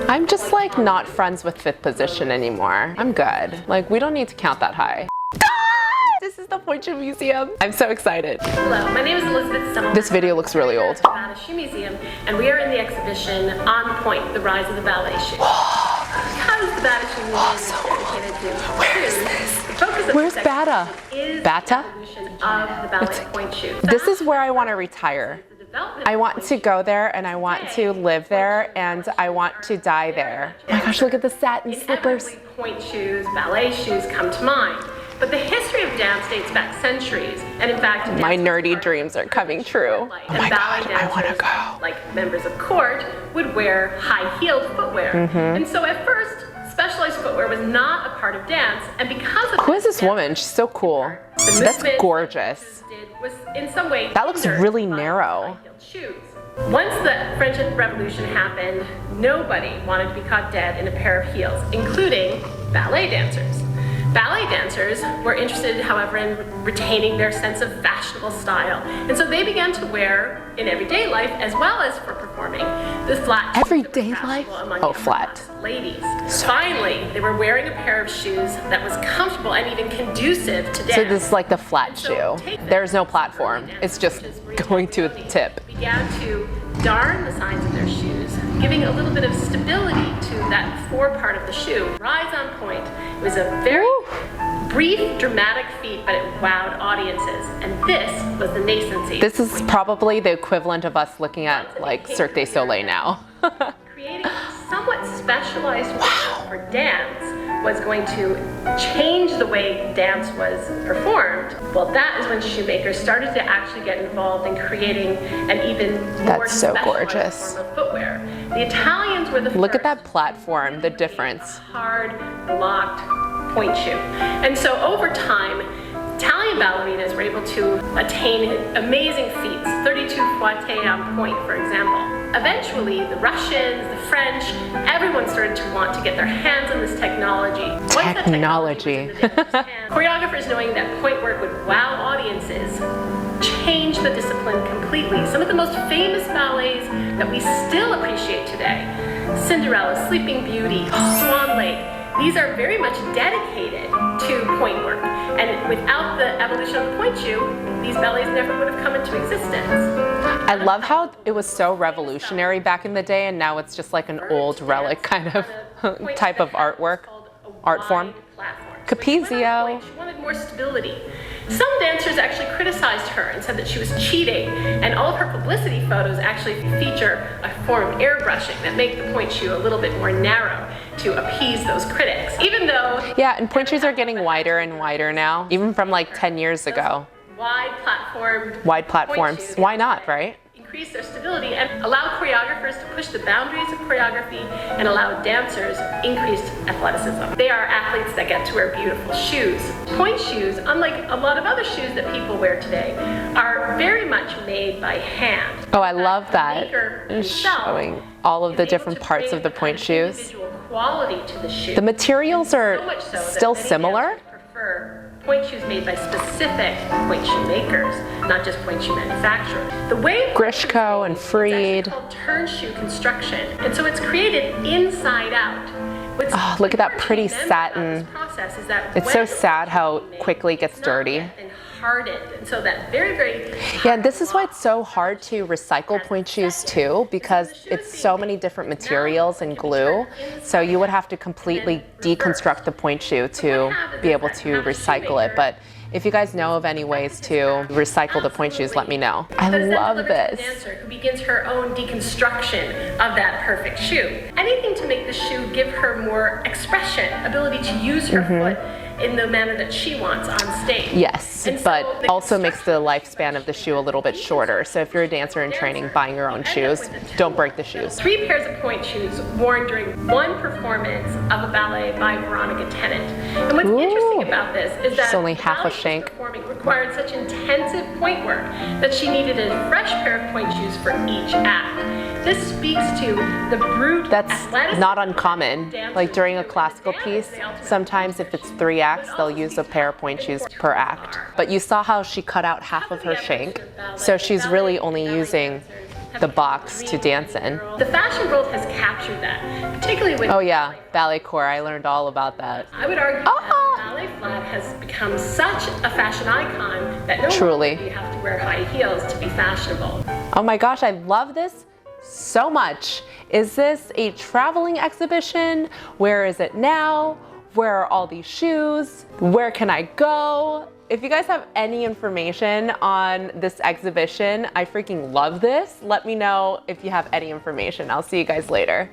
I'm just like not friends with fifth position anymore. I'm good. Like we don't need to count that high. This is the POINTE SHOE Museum. I'm so excited. Hello, my name is Elizabeth Stummel. This video looks really old. At the Shoe Museum, and we are in the exhibition On Point, The Rise of the Ballet Shoe. Because the Ballet Shoe Museum is dedicated to shoes, the focus of Where's this Bata? exhibition is Bata? the evolution of the ballet point shoe. This is where I want to retire. I want to go there and I want to live there and I want to die there. Oh my gosh, look at the satin slippers. Inevitably, point shoes, ballet shoes come to mind. But the history of dance dates back centuries, and in fact, my nerdy dreams are coming true. Oh my God, I want to go. Like members of court would wear high-heeled footwear. And so at first, specialized footwear was not a part of dance, and because of who is this woman? She's so cool. That's gorgeous. Was in some way that looks really narrow. Shoes. Once the French Revolution happened, nobody wanted to be caught dead in a pair of heels, including ballet dancers. Ballet dancers were interested, however, in retaining their sense of fashionable style. And so they began to wear, in everyday life, as well as for performing, the flat shoes. Everyday life? Oh, flat. Ladies. So finally, they were wearing a pair of shoes that was comfortable and even conducive to dance. So this is like the flat shoe. There's no platform. It's just going to a tip. Began to darn the sides of their shoes, giving a little bit of stability to that forepart of the shoe. Rise on Point. It was a very brief, dramatic feat, but it wowed audiences. And this was the nascency. This is probably the equivalent of us looking at like Cirque du Soleil now. Creating somewhat specialized for dance was going to change the way dance was performed. Well, that is when shoemakers started to actually get involved in creating an even more specialized form of footwear. The Italians were the first. Look at that platform, the difference. Hard, blocked point shoe. And so over time, Italian ballerinas were able to attain amazing feats, 32 fouettes on point, for example. Eventually, the Russians, the French, everyone started to want to get their hands on this technology. Technology. Choreographers, knowing that point work would wow audiences, changed the discipline completely. Some of the most famous ballets that we still appreciate today, Cinderella, Sleeping Beauty, Swan Lake, these are very much dedicated to point work. And without the evolution of the point shoe, these ballets never would have come into existence. I love how it was so revolutionary back in the day, and now it's just like an old relic kind of type of artwork, art form. Capizio. She wanted more stability. Some dancers actually criticized her and said that she was cheating, and all of her publicity photos actually feature a form of airbrushing that make the point shoe a little bit more narrow to appease those critics. Even though... Yeah, and point shoes are getting wider and wider now, even from like 10 years ago. Wide platforms. Why not, right? Increase their stability and allow choreographers to push the boundaries of choreography and allow dancers increased athleticism. They are athletes that get to wear beautiful shoes. Point shoes, unlike a lot of other shoes that people wear today, are very much made by hand. Oh, I love that. And showing all of the different parts of the point shoes. Quality to the shoe. The materials are still similar. Point shoes made by specific point shoe makers, not just point shoe manufacturers. The way Grishko and Freed. It's called turn shoe construction, and so it's created inside out. Oh, look at that pretty satin. It's so sad how quickly it gets dirty. And hardened, and so that very yeah, and this is why it's so hard to recycle point shoes too, because it's so many different materials and glue. So you would have to completely deconstruct the point shoe to be able to recycle it. But if you guys know of any ways to recycle the point shoes, let me know. I love this. Dancer who begins her own deconstruction of that perfect shoe. Anything to make the shoe give her more expression, ability to use her foot in the manner that she wants on stage. Yes, but also makes the lifespan of the shoe a little bit shorter. So if you're a dancer in training, buying your own shoes, don't break the shoes. 3 pairs of point shoes worn during one performance of a ballet by Veronica Tennant. And what's interesting about this is that she's only half a shank. Performing required such intensive point work that she needed a fresh pair of point shoes for each act. This speaks to the brute That's not uncommon. Like during a classical piece, sometimes if it's 3 acts, they'll use a pair of point shoes per act. But you saw how she cut out half of her shank, so she's really only using the box to dance in. The fashion world has captured that, particularly with Oh yeah, ballet core, I learned all about that. I would argue that ballet flat has become such a fashion icon that no Truly. longer you have to wear high heels to be fashionable. Oh my gosh, I love this so much. Is this a traveling exhibition? Where is it now? Where are all these shoes? Where can I go? If you guys have any information on this exhibition, I freaking love this. Let me know if you have any information. I'll see you guys later.